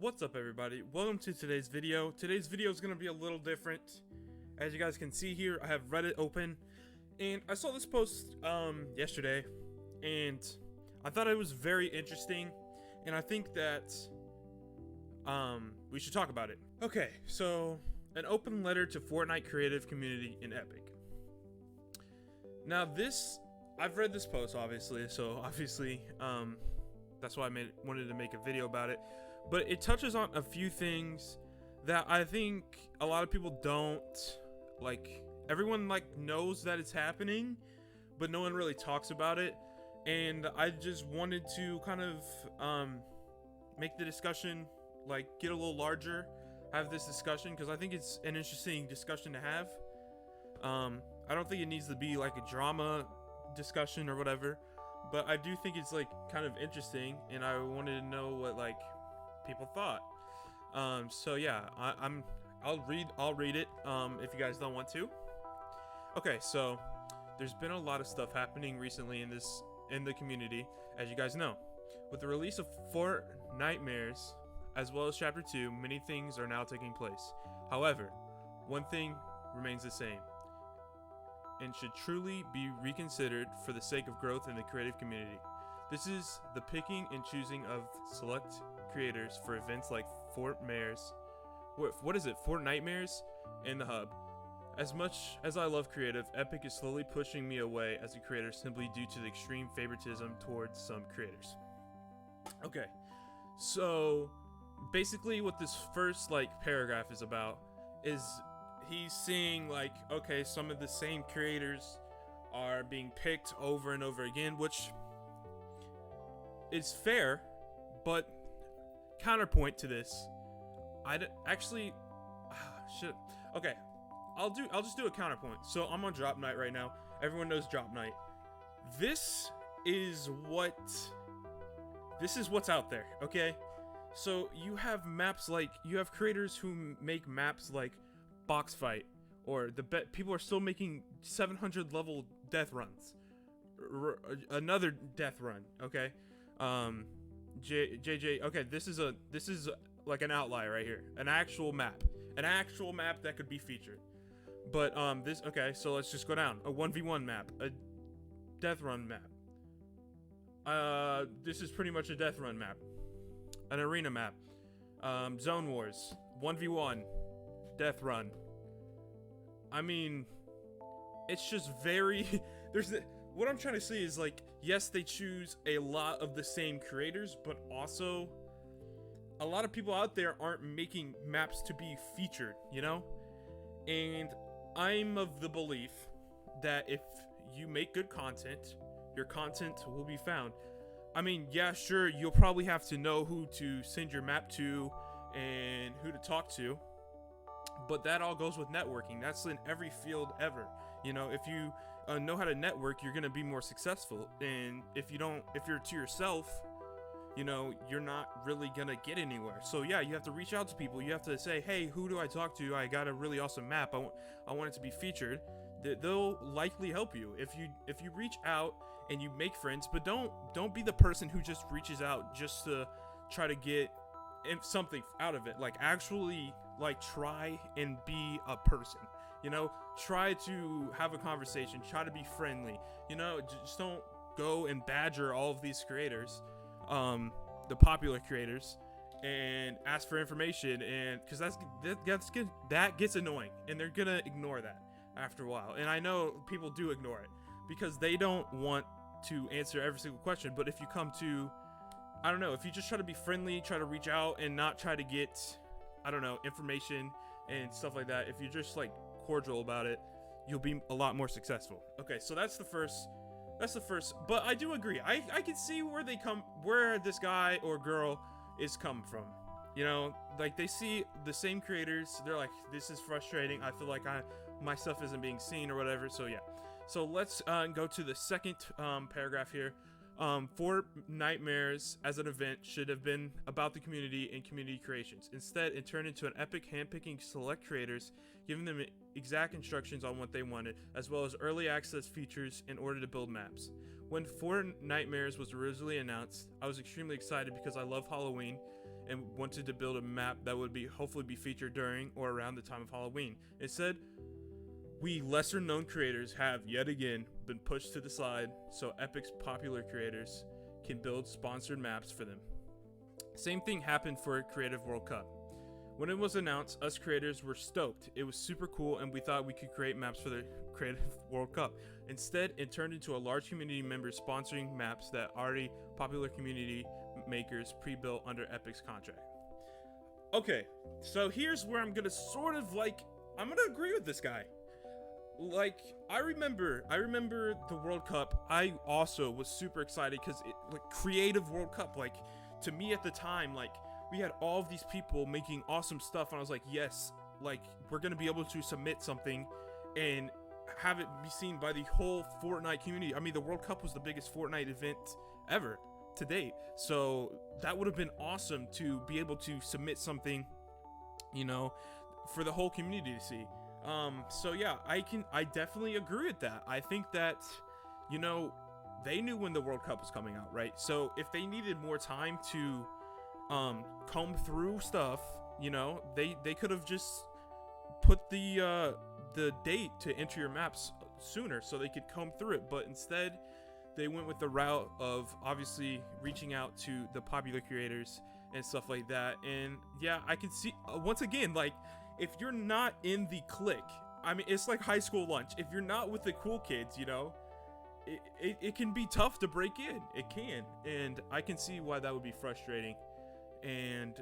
What's up, everybody? Welcome to today's video. Today's video is going to be a little different. As you guys can see here, I have Reddit open, and I saw this post yesterday, and I thought it was very interesting, and I think that we should talk about it. Okay, so an open letter to Fortnite creative community in Epic. Now I've read this post, obviously, so that's why I wanted to make a video about it. But it touches on a few things that I think a lot of people don't like. Everyone knows that it's happening, but no one really talks about it. And I just wanted to kind of make the discussion get a little larger, have this discussion, because I think it's an interesting discussion to have. I don't think it needs to be like a drama discussion or whatever, but I do think it's kind of interesting, and I wanted to know what people thought. So yeah, I'll read it if you guys don't want to. Okay, so there's been a lot of stuff happening recently in the community, as you guys know. With the release of Fortnite as well as Chapter 2, many things are now taking place. However, one thing remains the same and should truly be reconsidered for the sake of growth in the creative community. This is the picking and choosing of select creators for events like Fortnitemares in the hub. As much as I love creative, Epic is slowly pushing me away as a creator simply due to the extreme favoritism towards some creators. Okay, so basically what this first paragraph is about is he's seeing okay, some of the same creators are being picked over and over again, which is fair, but counterpoint to this, okay, I'll just do a counterpoint. So I'm on Drop Night right now. Everyone knows Drop Night. This is what's out there, okay? So you have maps you have creators who make maps like Box Fight, or people are still making 700 level death runs. Another death run, okay? JJ, okay, this is an outlier right here, an actual map that could be featured. But okay, so let's just go down. A 1v1 map, a death run map. This is pretty much a death run map, an arena map, Zone Wars, 1v1, death run. I mean, it's just very what I'm trying to say is yes, they choose a lot of the same creators, but also a lot of people out there aren't making maps to be featured, you know? And I'm of the belief that if you make good content, your content will be found. I mean, yeah, sure, you'll probably have to know who to send your map to and who to talk to, but that all goes with networking. That's in every field ever. You know, if you know how to network, you're gonna be more successful. And if you're to yourself, you know, you're not really gonna get anywhere. So yeah, you have to reach out to people. You have to say, hey, who do I talk to? I got a really awesome map. I want it to be featured. They'll likely help you if you reach out and you make friends. But don't be the person who just reaches out just to try to get something out of it. Actually try and be a person. You know, try to have a conversation, try to be friendly. You know, just don't go and badger all of these creators, the popular creators, and ask for information, and because that gets annoying, and they're gonna ignore that after a while. And I know people do ignore it because they don't want to answer every single question. But if you come to, I don't know, if you just try to be friendly, try to reach out and not try to get, I don't know, information and stuff like that, if you're just cordial about it, you'll be a lot more successful. Okay, so that's the first, but I do agree. I can see where this guy or girl is coming from. You know, they see the same creators, they're like, this is frustrating, I feel like my stuff isn't being seen or whatever. So yeah, so let's go to the second paragraph here. Fortnitemares as an event should have been about the community and community creations. Instead, it turned into an epic handpicking select creators, giving them exact instructions on what they wanted, as well as early access features in order to build maps. When Fortnitemares was originally announced, I was extremely excited because I love Halloween and wanted to build a map that would hopefully be featured during or around the time of Halloween. Instead, we lesser known creators have yet again been pushed to the side so Epic's popular creators can build sponsored maps for them. Same thing happened for Creative World Cup. When it was announced, us creators were stoked. It was super cool and we thought we could create maps for the Creative World Cup. Instead, it turned into a large community members sponsoring maps that already popular community makers pre-built under Epic's contract. Okay, so here's where I'm gonna sort of I'm gonna agree with this guy. I remember the World Cup. I also was super excited because Creative World Cup, to me at the time, we had all of these people making awesome stuff, and I was like, yes, we're gonna be able to submit something and have it be seen by the whole Fortnite community. I mean, the World Cup was the biggest Fortnite event ever to date, so that would have been awesome to be able to submit something, for the whole community to see. So yeah, I definitely agree with that. I think that, they knew when the World Cup was coming out, right? So if they needed more time to comb through stuff, they could have just put the date to enter your maps sooner so they could comb through it. But instead, they went with the route of obviously reaching out to the popular creators and stuff like that. And yeah, I can see once again, if you're not in the clique, I mean, it's like high school lunch. If you're not with the cool kids, it can be tough to break in. It can. And I can see why that would be frustrating. And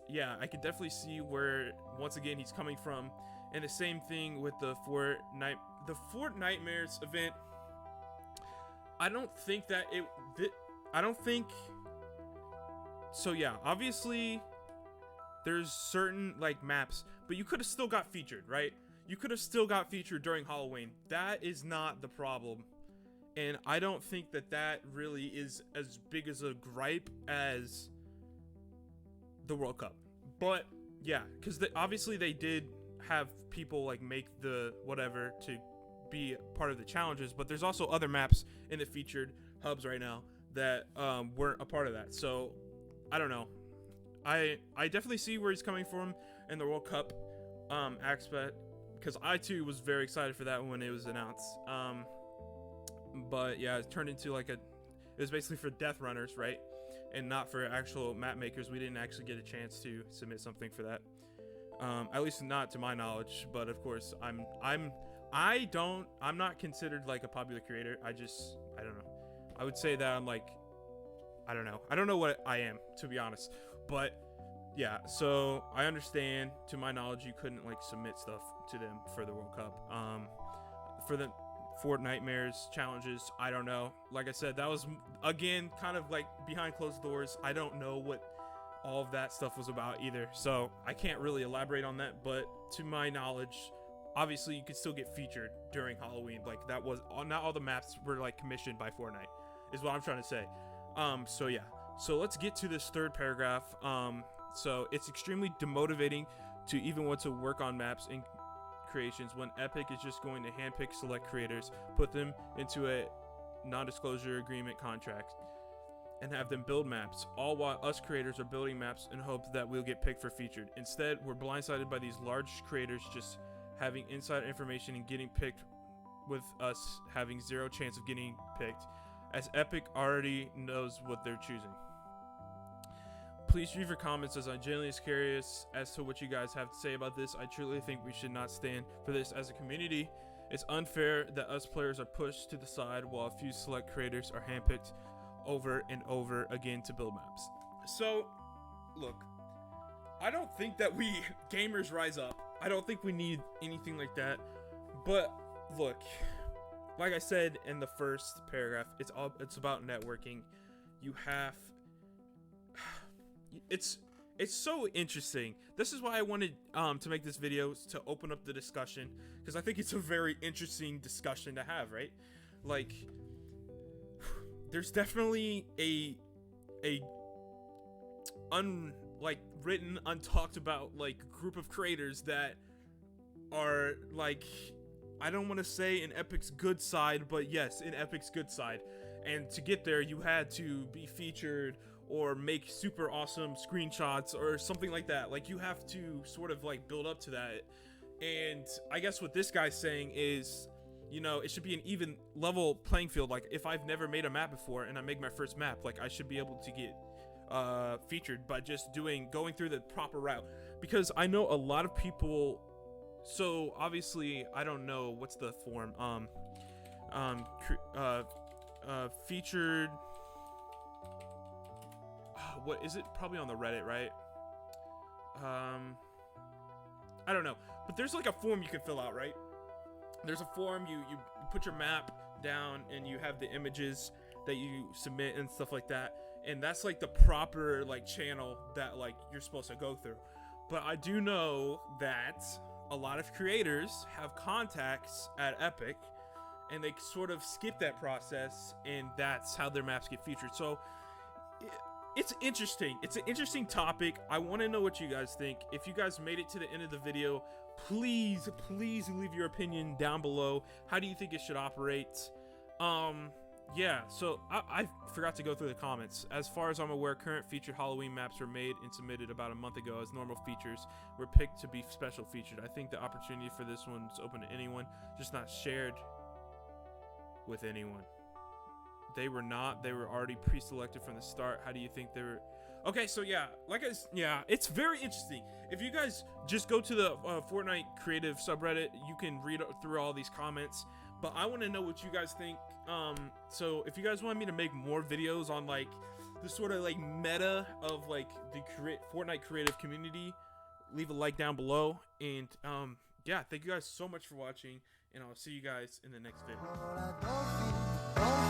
yeah, I can definitely see where, once again, he's coming from. And the same thing with the Fortnitemares event. I don't think so yeah, obviously there's certain maps, but you could have still got featured, right? You could have still got featured during Halloween. That is not the problem. And I don't think that really is as big as a gripe as the World Cup. But yeah, because obviously they did have people make the whatever to be part of the challenges, but there's also other maps in the featured hubs right now that weren't a part of that. So I don't know. I definitely see where he's coming from in the World Cup aspect, because I too was very excited for that when it was announced. But yeah, it turned into it was basically for death runners, right? And not for actual map makers. We didn't actually get a chance to submit something for that. At least not to my knowledge, but of course I'm not considered a popular creator. I don't know. I would say that I'm I don't know. I don't know what I am, to be honest. But yeah, so I understand. To my knowledge, you couldn't submit stuff to them for the World Cup. For the Fortnitemares challenges, I don't know. Like I said, that was again kind of behind closed doors. I don't know what all of that stuff was about either, so I can't really elaborate on that. But to my knowledge, obviously you could still get featured during Halloween. That was not all the maps were commissioned by Fortnite, is what I'm trying to say. So yeah, so let's get to this third paragraph. So it's extremely demotivating to even want to work on maps and creations when Epic is just going to handpick select creators, put them into a non-disclosure agreement contract, and have them build maps, all while us creators are building maps in hopes that we'll get picked for featured. Instead, we're blindsided by these large creators just having inside information and getting picked, with us having zero chance of getting picked, as Epic already knows what they're choosing. Please leave your comments, as I'm genuinely curious as to what you guys have to say about this. I truly think we should not stand for this as a community. It's unfair that us players are pushed to the side while a few select creators are handpicked over and over again to build maps. So, look, I don't think that we gamers rise up. I don't think we need anything like that. But look, like I said in the first paragraph, it's about networking. You have it's so interesting. This is why I wanted to make this video, to open up the discussion, because I think it's a very interesting discussion to have, right? There's definitely a written, untalked about group of creators that are I don't want to say in Epic's good side, but yes, in Epic's good side. And to get there, you had to be featured or make super awesome screenshots or something like that. Like, you have to sort of like build up to that. And I guess what this guy's saying is, you know, it should be an even level playing field. Like, if I've never made a map before and I make my first map, like, I should be able to get featured by just going through the proper route. Because I know a lot of people, so obviously I don't know what's the form, featured, what is it, probably on the Reddit, right? I don't know, but there's like a form you can fill out, right? There's a form, you put your map down and you have the images that you submit and stuff like that, and that's like the proper like channel that like you're supposed to go through. But I do know that a lot of creators have contacts at Epic and they sort of skip that process, and that's how their maps get featured. So it's interesting. It's an interesting topic. I want to know what you guys think. If you guys made it to the end of the video, please leave your opinion down below. How do you think it should operate? Yeah, so I forgot to go through the comments. As far as I'm aware, current featured Halloween maps were made and submitted about a month ago, as normal features were picked to be special featured. I think the opportunity for this one's open to anyone, just not shared with anyone. They were not. They were already pre-selected from the start. How do you think they were? Okay, so yeah, it's very interesting. If you guys just go to the Fortnite creative subreddit, you can read through all these comments. But I want to know what you guys think. So if you guys want me to make more videos on like the sort of like meta of like the Fortnite creative community, leave a like down below. And yeah, thank you guys so much for watching, and I'll see you guys in the next video.